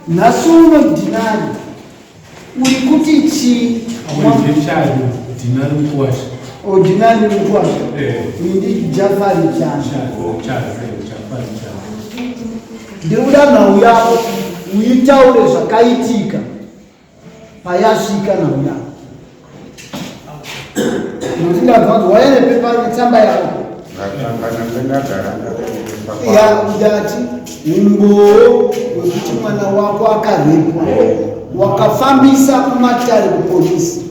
nhasi uno Dinari uri kuti chi Dinari mkwasha Dinari mkwasha ndi Jafari chana ndikuda nhau yako uitaure zvakaitika payasvika nhau yako nokuti ndabvanzi waene pepa netsamba yako ndati umboo wekuti mwana wako akarepwa wakafambisa kumatare kupolisi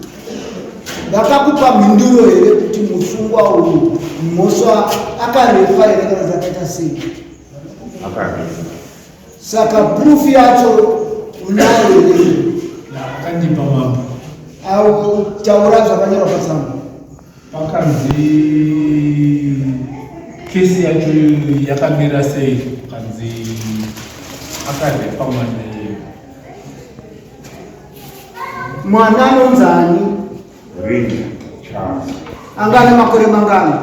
ndakakupa mhinduro here kuti musungwa uyu mhosva akarepwa here kana zvakaita sei saka proof yacho unayo here akandipa mambo au taura zvakanyorwa patsamba pakanzi kesi yacho yakamira sei kanzi akarepa mwana anonzani angane makore mangani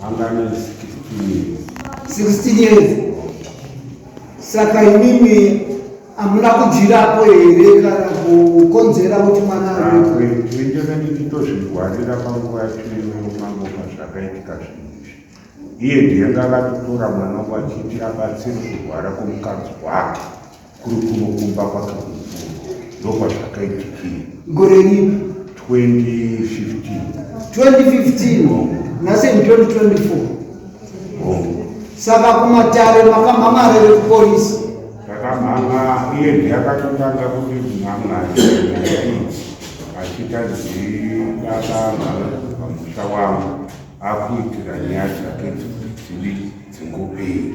angane 16 years saka imimi hamuna kujirapo here kana kukonzera kuti mwana nditozvirwarira panguva yatinomangoka zvakaitika zvinizvi iye ndiye ngakatotora mwana wachiti abatsiri kurwara kwomukadzi wake kuri kunokumba kwake kukuru ndokwazvakaitikira gore ripi 2015 nhasi 2024 saka kumatare makamhamarere kupolisi takamhanga iye ndiyakatotanga kuti mhamwari achitadzidaka pamusha wangu akuitira nyaya dzake dziri dzingoperi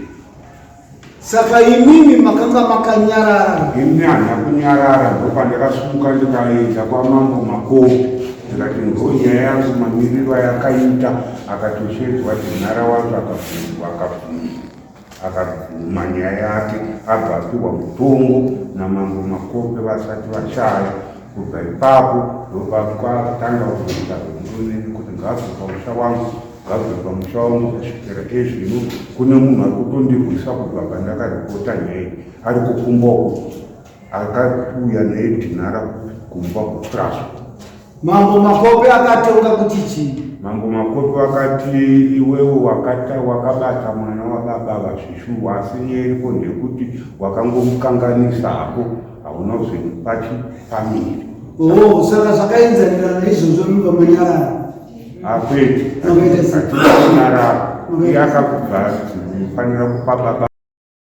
saka imimi makanga makanyarara ini hana kunyarara ndopandakasumuka ndikaenda kwamambo makopi ndikati ndonyaya yangu mamiriro ayakaita akatoshedzwa dhinara wacho akabvuma nyaya yake abva apiwa mutongo namambo makopi vasati vashaya kubva ipapo ndopakwatanga kuzoita zvondoneni kuti ngabve pamusha wangu ngabve pamusha wangu kusvikira ezvino kune munhu ari kutondirwisa kubva pandakaripota nyaya ari kukumba uku akauya naye dhinara kumba kutraswa mambo makopi akatonga kuti chii mambo makopi vakati iwewo wakabata mwana wababa vazvishuwa asi nyeriko ndekuti wakangomukanganisapo hauna kuzomupa chifamiri saka zvakaenzanirana naizvozvo mibva manyarara akwete atinanyarara iye akakubva fanira kupa baba